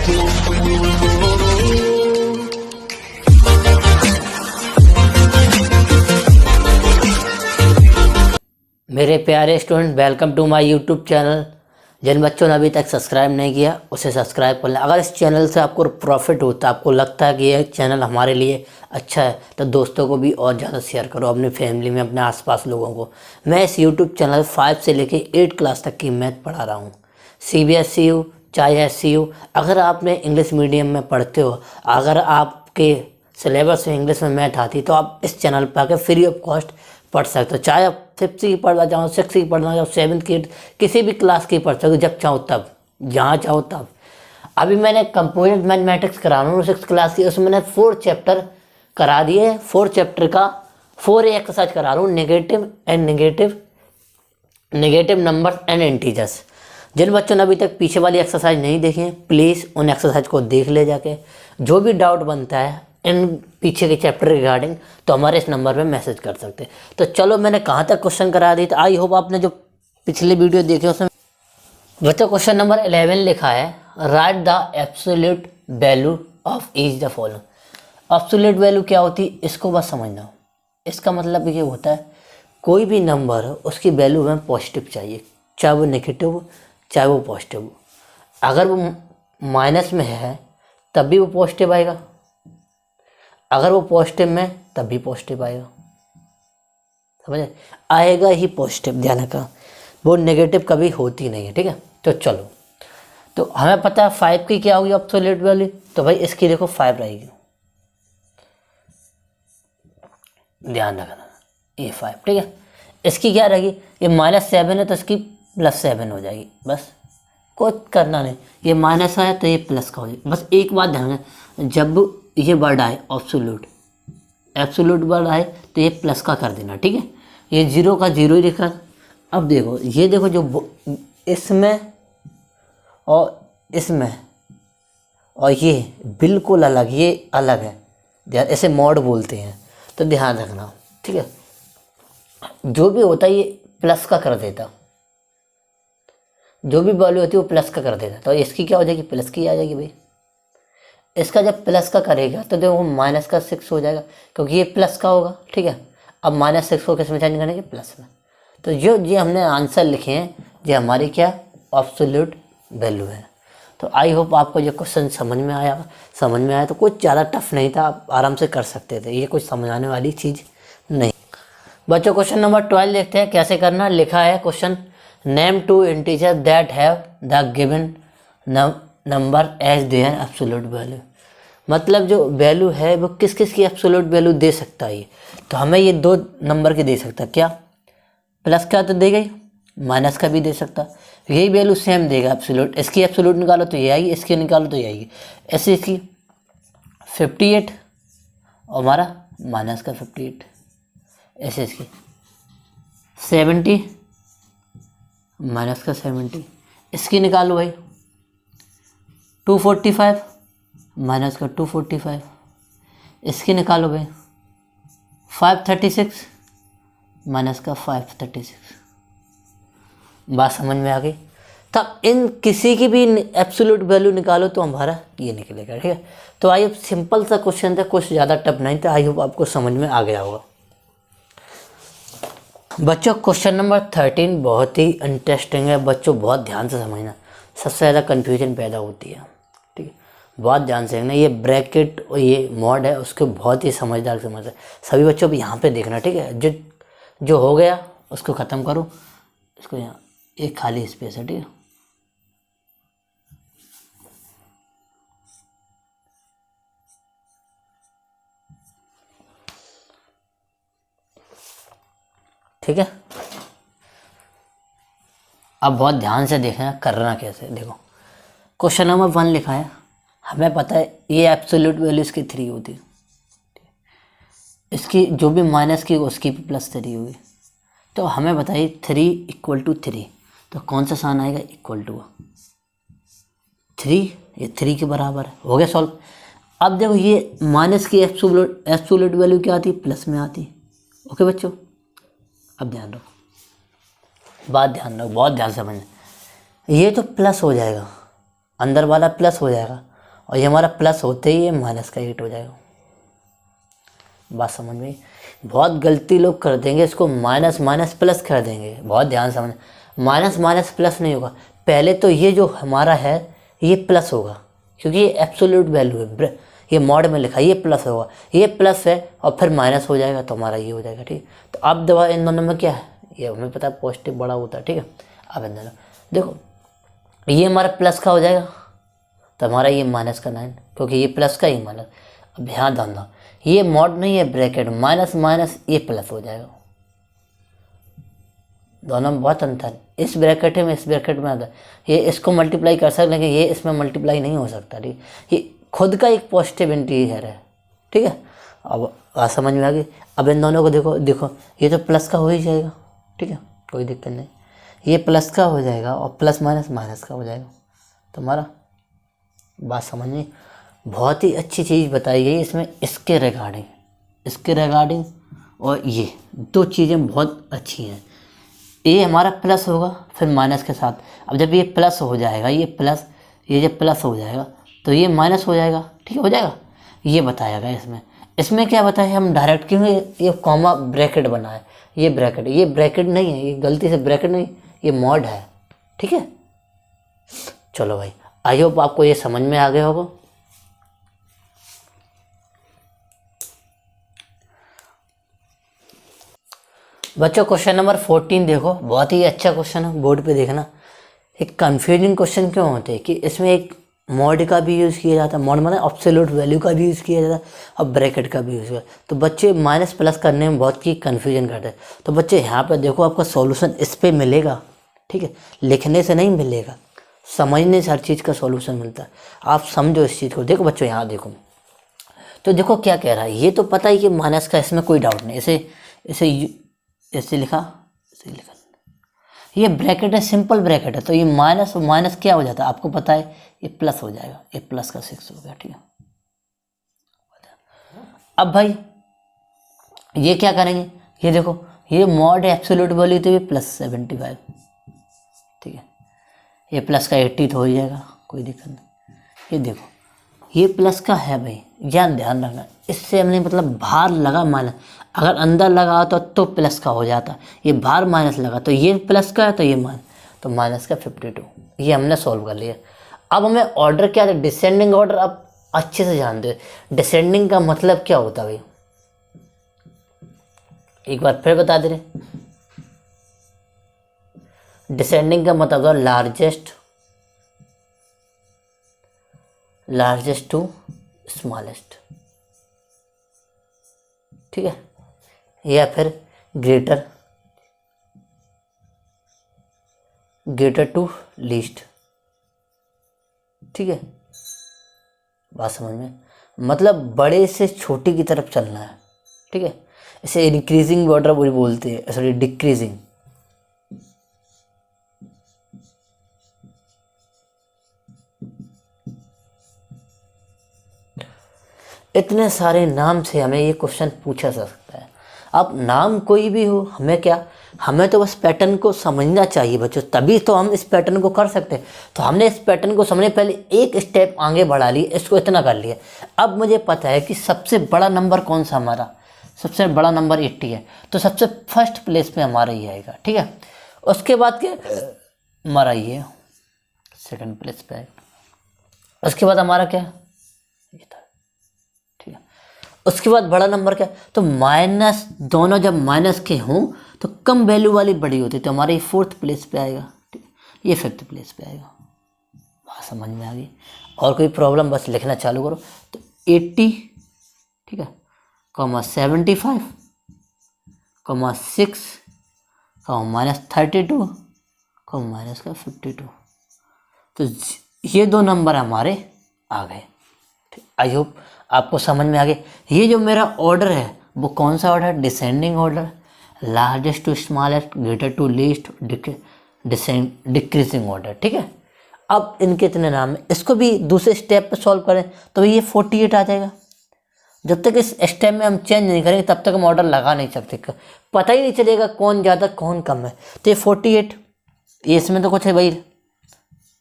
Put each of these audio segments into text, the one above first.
मेरे प्यारे student, welcome to my YouTube channel. जिन बच्चों ने अभी तक सब्सक्राइब नहीं किया उसे सब्सक्राइब कर लें। अगर इस चैनल से आपको प्रॉफिट होता है, आपको लगता है कि यह चैनल हमारे लिए अच्छा है, तो दोस्तों को भी और ज़्यादा शेयर करो, अपनी फैमिली में, अपने आसपास लोगों को। मैं इस यूट्यूब चैनल 5 से लेके 8 क्लास तक की मैथ पढ़ा रहा हूँ। CBSE हो चाहे SC हो, अगर आपने इंग्लिश मीडियम में पढ़ते हो, अगर आपके सिलेबस में इंग्लिश में मैथ आती, तो आप इस चैनल पर आकर फ्री ऑफ कॉस्ट पढ़ सकते हो। चाहे आप 5th की पढ़ना चाहो, 6th की पढ़ना चाहो, 7th की, किसी भी क्लास की पढ़ सकते हो, जब चाहो तब, जहाँ चाहो तब। अभी मैंने कंपोजिट मैथमेटिक्स करा रहा हूँ 6th क्लास की, उसमें मैंने 4 चैप्टर करा दिए। 4 चैप्टर का 4 एक्सरसाइज करा रहा हूँ, नेगेटिव नंबर एंड इंटीजर्स। जिन बच्चों ने अभी तक पीछे वाली एक्सरसाइज नहीं देखी है, प्लीज़ उन एक्सरसाइज को देख ले जाके। जो भी डाउट बनता है इन पीछे के चैप्टर रिगार्डिंग, तो हमारे इस नंबर पे मैसेज कर सकते हैं। तो चलो, मैंने कहाँ तक क्वेश्चन करा दी, तो आई होप आपने जो पिछले वीडियो देखे उसमें बच्चों क्वेश्चन नंबर 11 लिखा है, right the absolute value of each the following. Absolute value क्या होती है, इसको बस समझना। इसका मतलब ये होता है, कोई भी नंबर हो उसकी वैल्यू हमें पॉजिटिव चाहिए, चाहे वो नेगेटिव हो चाहे वो पॉजिटिव हो। अगर वो माइनस में है तब भी वो पॉजिटिव आएगा, अगर वो पॉजिटिव में तब भी पॉजिटिव आएगा। समझे, आएगा ही पॉजिटिव, ध्यान रखना। वो नेगेटिव कभी होती नहीं है, ठीक है। तो चलो, तो हमें पता है 5 की क्या होगी एब्सोल्यूट वैल्यू, तो भाई इसकी देखो 5 रहेगी, ध्यान रखना, ये 5, ठीक है। इसकी क्या रहेगी, ये -7 है तो इसकी +7 हो जाएगी, बस कुछ करना नहीं। ये माइनस आया तो ये प्लस का हो जाएगा। बस एक बात ध्यान रखना, जब ये वर्ड आए एब्सोल्यूट वर्ड आए तो ये प्लस का कर देना, ठीक है। ये 0 का 0 ही लिखा। अब देखो, ये देखो, जो इसमें और इसमें और ये बिल्कुल अलग, ये अलग है, ध्यान, इसे मॉड बोलते हैं, तो ध्यान रखना, ठीक है। जो भी होता है ये प्लस का कर देता, जो भी वैल्यू होती है वो प्लस का कर देता, तो इसकी क्या हो जाएगी, प्लस की आ जाएगी भाई। इसका जब प्लस का करेगा तो देखो -6 हो जाएगा, क्योंकि ये प्लस का होगा, ठीक है। अब -6 को किस में चेंज करेंगे, प्लस में। तो जो ये हमने आंसर लिखे हैं, ये हमारी क्या एब्सोल्यूट वैल्यू है। तो आई होप आपको ये क्वेश्चन समझ में आया तो कुछ ज़्यादा टफ नहीं था, आप आराम से कर सकते थे, ये कुछ समझाने वाली चीज़ नहीं। बच्चों क्वेश्चन नंबर 12 देखते हैं कैसे करना। लिखा है question, name 2 integer that have the given number as their absolute value. मतलब जो वैल्यू है वो किस किस की एब्सोल्यूट वैल्यू दे सकता है। तो हमें ये 2 नंबर की दे सकता है, क्या, प्लस का तो देगा ही, माइनस का भी दे सकता, यही वैल्यू सेम देगा एब्सोल्यूट। इसकी एब्सोल्यूट निकालो तो ये आएगी, इसकी निकालो तो ये आएगी। ऐसे इसकी 58 और हमारा माइनस का 58, ऐसे इसकी 70 माइनस का 70, इसकी निकालो भाई 245 माइनस का 245, इसकी निकालो भाई 536 माइनस का 536। बात समझ में आ गई। तब इन किसी की भी एब्सोल्यूट वैल्यू निकालो तो हमारा ये निकलेगा, ठीक है। तो आई होप सिंपल सा क्वेश्चन था, कुछ ज़्यादा टफ नहीं था। आई होप आपको समझ में आ गया होगा। बच्चों क्वेश्चन नंबर 13 बहुत ही इंटरेस्टिंग है, बच्चों बहुत ध्यान से समझना, सबसे ज़्यादा कन्फ्यूजन पैदा होती है, ठीक है। बहुत ध्यान से देखना, ये ब्रैकेट और ये मॉड है उसको बहुत ही समझदार समझ, सभी बच्चों भी यहाँ पे देखना, ठीक है। जो हो गया उसको ख़त्म करो, इसको यहाँ एक खाली स्पेस है, ठीक है। ठीक है, अब बहुत ध्यान से देखना करना कैसे। देखो क्वेश्चन नंबर 1 लिखा है, हमें पता है ये एब्सोल्यूट वैल्यू इसकी 3 होती है, इसकी जो भी माइनस की उसकी भी +3 होगी। तो हमें बताइए 3 = 3, तो कौन सा साइन आएगा, इक्वल टू 3, ये 3 के बराबर है, हो गया सॉल्व। अब देखो ये माइनस की एब्सोल्यूट वैल्यू क्या आती है, प्लस में आती है। ओके बच्चों, अब ध्यान रखो, बात ध्यान रखो, बहुत ध्यान से समझना। ये तो प्लस हो जाएगा, अंदर वाला प्लस हो जाएगा, और ये हमारा प्लस होते ही ये माइनस का 8 हो जाएगा। बात समझ में? बहुत गलती लोग कर देंगे, इसको माइनस माइनस प्लस कर देंगे। बहुत ध्यान समझ, माइनस माइनस प्लस नहीं होगा। पहले तो ये जो हमारा है ये प्लस होगा, क्योंकि ये एब्सोल्यूट वैल्यू है, ये मॉड में लिखा है, ये प्लस होगा, ये प्लस है और फिर माइनस हो जाएगा तो हमारा ये हो जाएगा। ठीक है, तो अब दवा इन दोनों में क्या है, ये हमें पता है पॉजिटिव बड़ा होता है। ठीक है, अब इन दोनों देखो, ये हमारा प्लस का हो जाएगा तो हमारा ये माइनस का 9, क्योंकि ये प्लस का, ये माइनस। अब ध्यान दो, ये मॉड नहीं है ब्रैकेट, माइनस माइनस ये प्लस हो जाएगा। दोनों में बहुत अंतर है, इस ब्रैकेट में इस ब्रैकेट में आता है। ये इसको मल्टीप्लाई कर सकते, लेकिन ये इसमें मल्टीप्लाई नहीं हो सकता। ठीक, ये खुद का एक पॉजिटिव इंटीजर है। ठीक है, अब बात समझ में आ गई। अब इन दोनों को देखो, देखो ये तो प्लस का हो ही जाएगा। ठीक है, कोई दिक्कत नहीं, ये प्लस का हो जाएगा और प्लस माइनस माइनस का हो जाएगा तुम्हारा। बात समझ में? बहुत ही अच्छी चीज़ बताई गई इसमें, इसके रिगार्डिंग और ये दो चीज़ें बहुत अच्छी हैं। ये हमारा प्लस होगा फिर माइनस के साथ। अब जब ये प्लस हो जाएगा, ये प्लस, ये जब प्लस हो जाएगा तो ये माइनस हो जाएगा। ठीक हो जाएगा, ये बताया गया इसमें। इसमें क्या बताया, हम डायरेक्ट क्यों ये कॉमा ब्रैकेट बनाए, ये ब्रैकेट नहीं है, ये गलती से ब्रैकेट नहीं, ये मॉड है। ठीक है, चलो भाई, आई होप आपको ये समझ में आ गया होगा। बच्चों क्वेश्चन नंबर 14 देखो, बहुत ही अच्छा क्वेश्चन है, बोर्ड पे देखना। एक कंफ्यूजिंग क्वेश्चन क्यों होते हैं कि इसमें एक मॉड का भी यूज़ किया जाता है, मॉड मतलब एब्सोल्यूट वैल्यू का भी यूज़ किया जाता है और ब्रैकेट का भी यूज़ किया। तो बच्चे माइनस प्लस करने में बहुत की कन्फ्यूजन करते हैं। तो बच्चे यहाँ पर देखो, आपका सॉल्यूशन इस पर मिलेगा। ठीक है, लिखने से नहीं मिलेगा, समझने से हर चीज़ का सॉल्यूशन मिलता है। आप समझो इस चीज़ को। देखो बच्चों, यहाँ देखो, तो देखो क्या कह रहा है, ये तो पता ही कि माइनस का, इसमें कोई डाउट नहीं। ऐसे लिखा, ये ब्रैकेट है, सिंपल ब्रैकेट है, तो ये माइनस और माइनस क्या हो जाता है आपको पता है, ये प्लस हो जाएगा, ये प्लस का 6 हो गया। ठीक है, अब भाई ये क्या करेंगे, ये देखो, ये मॉड एब्सोल्यूट वैल्यू तो ये +75। ठीक है, ये प्लस का 80 तो हो जाएगा, कोई दिक्कत नहीं। ये देखो, ये प्लस का है भाई, ध्यान रखना। इससे हमने मतलब बाहर लगा माइनस, अगर अंदर लगा तो प्लस का हो जाता। ये बाहर माइनस लगा तो ये प्लस का है, तो ये माइनस, तो माइनस का 52। ये हमने सॉल्व कर लिया। अब हमें ऑर्डर क्या है, डिसेंडिंग ऑर्डर। आप अच्छे से जानते हो डिसेंडिंग का मतलब क्या होता है भाई, एक बार फिर बता दे रहे। डिसेंडिंग का मतलब लार्जेस्ट टू स्मॉलेस्ट। ठीक है, या फिर ग्रेटर टू लीस्ट। ठीक है, बात समझ में? मतलब बड़े से छोटे की तरफ चलना है। ठीक है, इसे इंक्रीजिंग ऑर्डर बोलते हैं, सॉरी डिक्रीजिंग। इतने सारे नाम से हमें ये क्वेश्चन पूछा जा सकता है। अब नाम कोई भी हो, हमें तो बस पैटर्न को समझना चाहिए बच्चों, तभी तो हम इस पैटर्न को कर सकते हैं। तो हमने इस पैटर्न को समझने पहले एक स्टेप आगे बढ़ा लिए, इसको इतना कर लिया। अब मुझे पता है कि सबसे बड़ा नंबर कौन सा, हमारा सबसे बड़ा नंबर 80 है, तो सबसे फर्स्ट प्लेस पे हमारा ये आएगा। ठीक है, उसके बाद क्या हमारा ये सेकंड प्लेस पे आएगा, उसके बाद हमारा क्या ये था। ठीक है, उसके बाद बड़ा नंबर क्या, तो माइनस, दोनों जब माइनस के हों तो कम वैल्यू वाली बड़ी होती है, तो हमारा ये 4th प्लेस पे आएगा। ठीक है, ये 5th प्लेस पे आएगा। बात समझ में आ गई? और कोई प्रॉब्लम, बस लिखना चालू करो। तो 80, ठीक है, -75, -6, -32, माइनस का 52। तो ये दो नंबर हमारे आ गए। आई होप आपको समझ में आ गया। ये जो मेरा ऑर्डर है वो कौन सा ऑर्डर है, descending order, largest to smallest, greater to least, decreasing order. ठीक है, अब इनके इतने नाम है, इसको भी दूसरे स्टेप पे सॉल्व करें तो ये 48 आ जाएगा। जब तक इस स्टेप में हम चेंज नहीं करेंगे तब तक हम ऑर्डर लगा नहीं सकते, पता ही नहीं चलेगा कौन ज़्यादा कौन कम है। तो ये 48, ये इसमें तो कुछ है भाई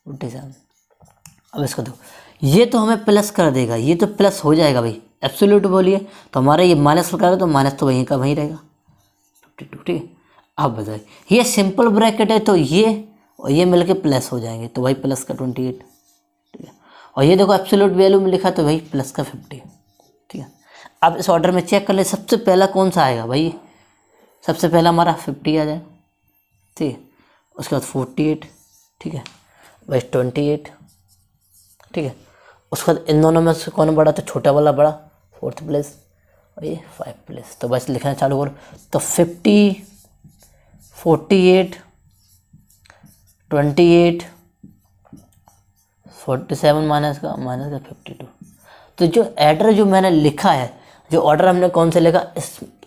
47। अब इसको दो, ये तो हमें प्लस कर देगा, ये तो प्लस हो जाएगा भाई, एब्सोल्यूट बोलिए तो हमारा ये माइनस करेगा तो माइनस तो वहीं का वहीं रहेगा 52, ठीक है। अब बताइए ये सिंपल ब्रैकेट है तो ये और ये मिलके प्लस हो जाएंगे तो भाई प्लस का 28, ठीक है। और ये देखो एब्सोल्यूट वैल्यू में लिखा तो भाई प्लस का 50, ठीक है। अब इस ऑर्डर में चेक कर ले सबसे पहला कौन सा आएगा भाई, सबसे पहला हमारा 50 आ जाए, ठीक है। उसके बाद 48, ठीक है, भाई 28, ठीक है। उसके बाद इन दोनों में से कौन बड़ा, तो छोटा वाला बड़ा 4th प्लेस और ये 5 प्लेस, तो बस लिखना चालू करो। तो 50, 48, 28, 47 माइनस का 52। तो जो एडर जो मैंने लिखा है, जो ऑर्डर हमने कौन से लिखा,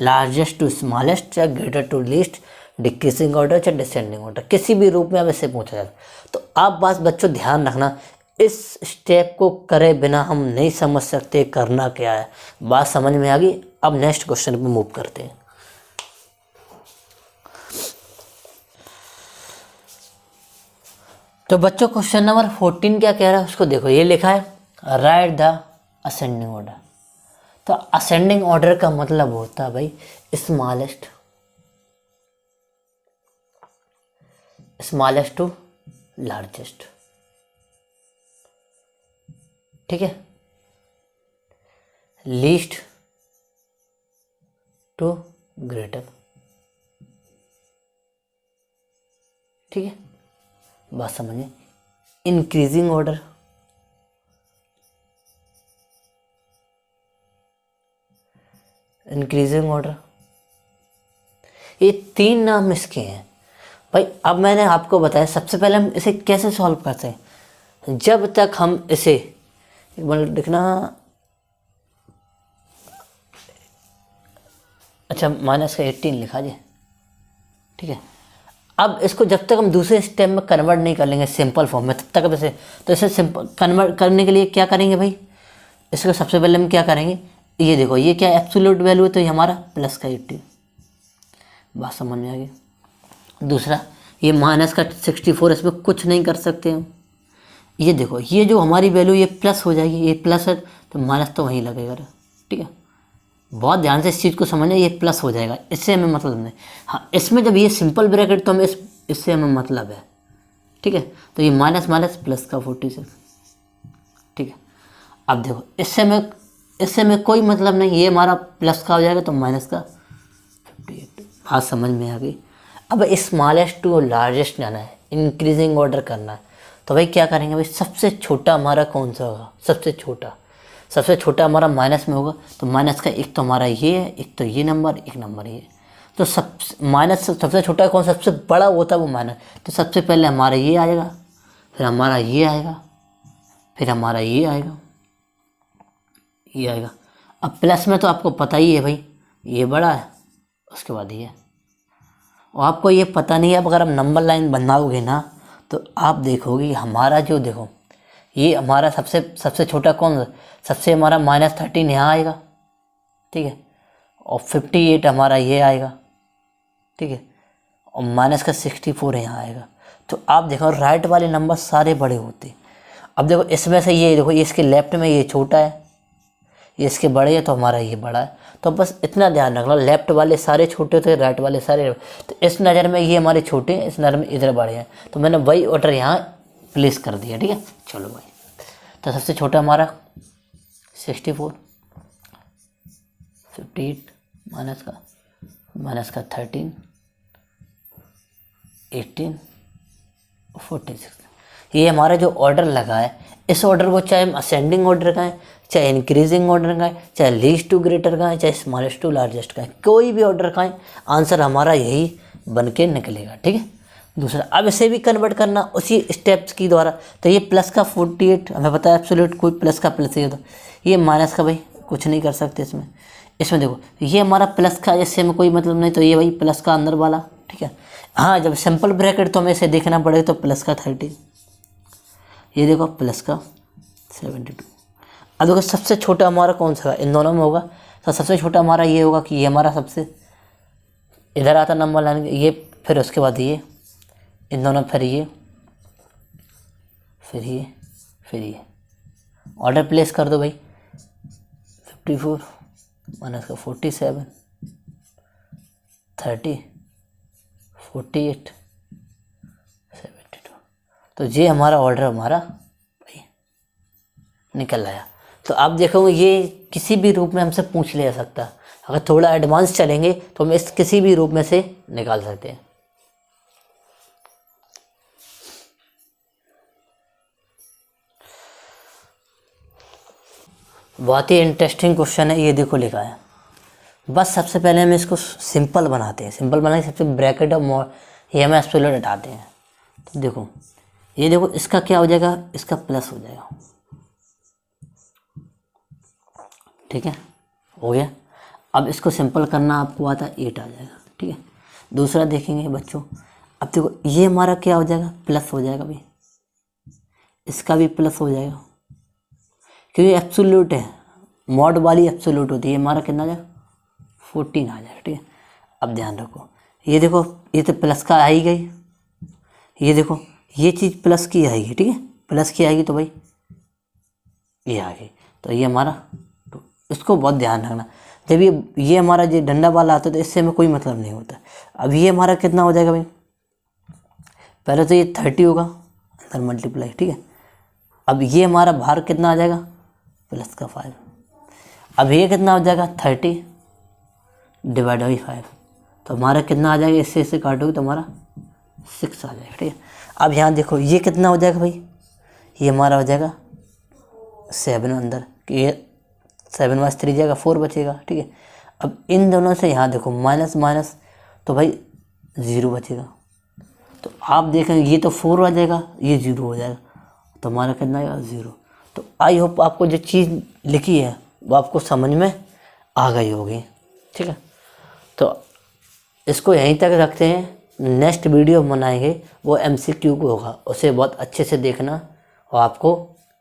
लार्जेस्ट टू स्मॉलेस्ट, चाहे greater to least, decreasing order चाहे डिसेंडिंग ऑर्डर, किसी भी रूप में अब इससे पूछा जाए। तो आप बस बच्चों ध्यान रखना, इस स्टेप को करे बिना हम नहीं समझ सकते करना क्या है। बात समझ में आ गई। अब नेक्स्ट क्वेश्चन पे मूव करते हैं। तो बच्चों क्वेश्चन नंबर 14 क्या कह रहा है उसको देखो, ये लिखा है राइट द असेंडिंग ऑर्डर। तो असेंडिंग ऑर्डर का मतलब होता है भाई स्मॉलेस्ट टू लार्जेस्ट, ठीक है, लीस्ट टू ग्रेटर, ठीक है। बात समझिए, इंक्रीजिंग ऑर्डर, ये 3 नाम इसके हैं भाई। अब मैंने आपको बताया सबसे पहले हम इसे कैसे सॉल्व करते हैं। जब तक हम इसे एक बार देखना, अच्छा माइनस का 18 लिखा जाए, ठीक है। अब इसको जब तक हम दूसरे स्टेप में कन्वर्ट नहीं कर लेंगे सिंपल फॉर्म में, तब तक अब इसे, तो इसे सिंपल कन्वर्ट करने के लिए क्या करेंगे भाई, इसको सबसे पहले हम क्या करेंगे, ये देखो ये क्या एब्सोल्यूट वैल्यू है तो ये हमारा प्लस का 18, बात समझ में आ गई। दूसरा ये माइनस का 64, इसमें कुछ नहीं कर सकते हम। ये देखो ये जो हमारी वैल्यू ये प्लस हो जाएगी, ये प्लस है तो माइनस तो वहीं लगेगा, ठीक है। बहुत ध्यान से इस चीज़ को समझना, ये प्लस हो जाएगा, इससे हमें मतलब नहीं। हाँ इसमें जब ये सिंपल ब्रैकेट तो हमें इससे हमें मतलब है, ठीक है। तो ये माइनस माइनस प्लस का 46, ठीक है। अब देखो इससे में कोई मतलब नहीं, ये हमारा प्लस का हो जाएगा तो माइनस का 58, बात समझ में आ गई। अब स्मॉलेस्ट टू लार्जेस्ट जाना है, इंक्रीजिंग ऑर्डर करना है, तो भाई क्या करेंगे भाई, सबसे छोटा हमारा कौन सा होगा, सबसे छोटा हमारा माइनस में होगा। तो माइनस का एक तो हमारा ये है, एक तो ये नंबर, एक नंबर ये, तो माइनस सबसे छोटा कौन, सबसे बड़ा होता है वो माइनस। तो सबसे पहले हमारा ये आएगा, फिर हमारा ये आएगा, फिर हमारा ये आएगा, ये आएगा। अब प्लस में तो आपको पता ही है भाई, ये बड़ा है, उसके बाद ये। और आपको ये पता नहीं है, अब अगर आप नंबर लाइन बनाओगे ना तो आप देखोगे हमारा जो, देखो ये हमारा सबसे छोटा कौन, सबसे हमारा -13 यहाँ आएगा, ठीक है। और 58 हमारा ये आएगा, ठीक है। और माइनस का 64 यहाँ आएगा। तो आप देखो राइट वाले नंबर सारे बड़े होते। अब देखो इसमें से ये देखो, ये इसके लेफ्ट में ये छोटा है, ये इसके बड़े है, तो हमारा ये बड़ा है। तो बस इतना ध्यान रखना, लेफ्ट वाले सारे छोटे होते हैं, राइट वाले सारे। तो इस नज़र में ये हमारे छोटे हैं, इस नज़र में इधर बड़े हैं, तो मैंने वही ऑर्डर यहाँ प्लेस कर दिया, ठीक है। चलो भाई, तो सबसे छोटा हमारा 64, 58 माइनस का 13, 18, 46। ये हमारा जो ऑर्डर लगा है, इस ऑर्डर को चाहे हम असेंडिंग ऑर्डर का है, चाहे इंक्रीजिंग ऑर्डर का है, चाहे लीस्ट टू ग्रेटर का है, चाहे स्मॉलेस्ट टू लार्जेस्ट का है, कोई भी ऑर्डर का है, आंसर हमारा यही बन के निकलेगा, ठीक है। दूसरा, अब इसे भी कन्वर्ट करना उसी स्टेप्स की द्वारा। तो ये प्लस का 48 हमें पता है एब्सोल्यूट, कोई प्लस का प्लस ही होता। ये माइनस का भाई कुछ नहीं कर सकते इसमें देखो ये हमारा प्लस का, इससे हमें कोई मतलब नहीं, तो ये भाई प्लस का अंदर वाला, ठीक है। हाँ जब सिंपल ब्रैकेट तो हमें इसे देखना पड़ेगा, तो प्लस का 30, ये देखो प्लस का 72। अब देखो सबसे छोटा हमारा कौन सा, इन दोनों में होगा, तो सबसे छोटा हमारा ये होगा कि ये हमारा सबसे इधर आता नंबर लाइन, ये फिर उसके बाद ये, इन दोनों फिर ये, फिर ये ऑर्डर प्लेस कर दो भाई। 54 माइनस का 47, 30, 48, 72। तो ये हमारा ऑर्डर हमारा भाई निकल आया। तो आप देखोगे ये किसी भी रूप में हमसे पूछ लिया जा सकता है। अगर थोड़ा एडवांस चलेंगे तो हम इस किसी भी रूप में से निकाल सकते हैं। बहुत ही इंटरेस्टिंग क्वेश्चन है ये, देखो लिखा है। बस सबसे पहले हम इसको सिंपल बनाते हैं। सिंपल बनाने सबसे ब्रैकेट और ये हम एब्सोल्यूट हटाते हैं। तो देखो ये देखो इसका क्या हो जाएगा, इसका प्लस हो जाएगा। ठीक है, हो गया। अब इसको सिंपल करना आपको आता है 8 आ जाएगा। ठीक है, दूसरा देखेंगे बच्चों। अब देखो ये हमारा क्या हो जाएगा, प्लस हो जाएगा भाई, इसका भी प्लस हो जाएगा क्योंकि एब्सोल्यूट है, मॉड वाली एब्सोल्यूट होती है। हमारा कितना आ जाएगा 14 आ जाएगा। ठीक है, अब ध्यान रखो ये देखो ये तो प्लस का आ ही गई, ये देखो ये चीज़ प्लस की आएगी। ठीक है, प्लस की आएगी तो भाई ये आ गई। तो ये हमारा, तो इसको बहुत ध्यान रखना। जब ये हमारा जो डंडा वाला आता है तो इससे हमें कोई मतलब नहीं होता। अब ये हमारा कितना हो जाएगा भाई, पहले तो ये 30 होगा अंदर मल्टीप्लाई। ठीक है, अब ये हमारा बाहर कितना आ जाएगा प्लस का 5। अब ये कितना हो जाएगा 30 डिवाइड बाई 5। तो हमारा कितना आ जाएगा, इससे इससे काटोगे तो हमारा 6 आ जाएगा। ठीक है, अब यहाँ देखो ये कितना हो जाएगा भाई, ये हमारा हो जाएगा 7 अंदर, ये 7 + 3 जाएगा 4 बचेगा। ठीक है, अब इन दोनों से यहाँ देखो माइनस माइनस तो भाई 0 बचेगा। तो आप देखेंगे ये तो 4 आ जाएगा, ये 0 हो जाएगा, तो हमारा कितना आएगा 0। तो आई होप आपको जो चीज़ लिखी है वो आपको समझ में आ गई होगी। ठीक है, तो इसको यहीं तक रखते हैं। नेक्स्ट वीडियो बनाएंगे वो MCQ को होगा, उसे बहुत अच्छे से देखना और आपको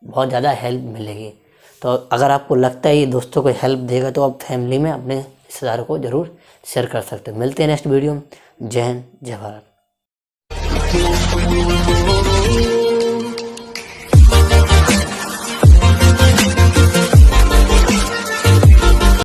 बहुत ज़्यादा हेल्प मिलेगी। तो अगर आपको लगता है ये दोस्तों को हेल्प देगा तो आप फैमिली में अपने रिश्तेदारों को ज़रूर शेयर कर सकते हो। मिलते हैं नेक्स्ट वीडियो में। जय हिंद, जय भारत।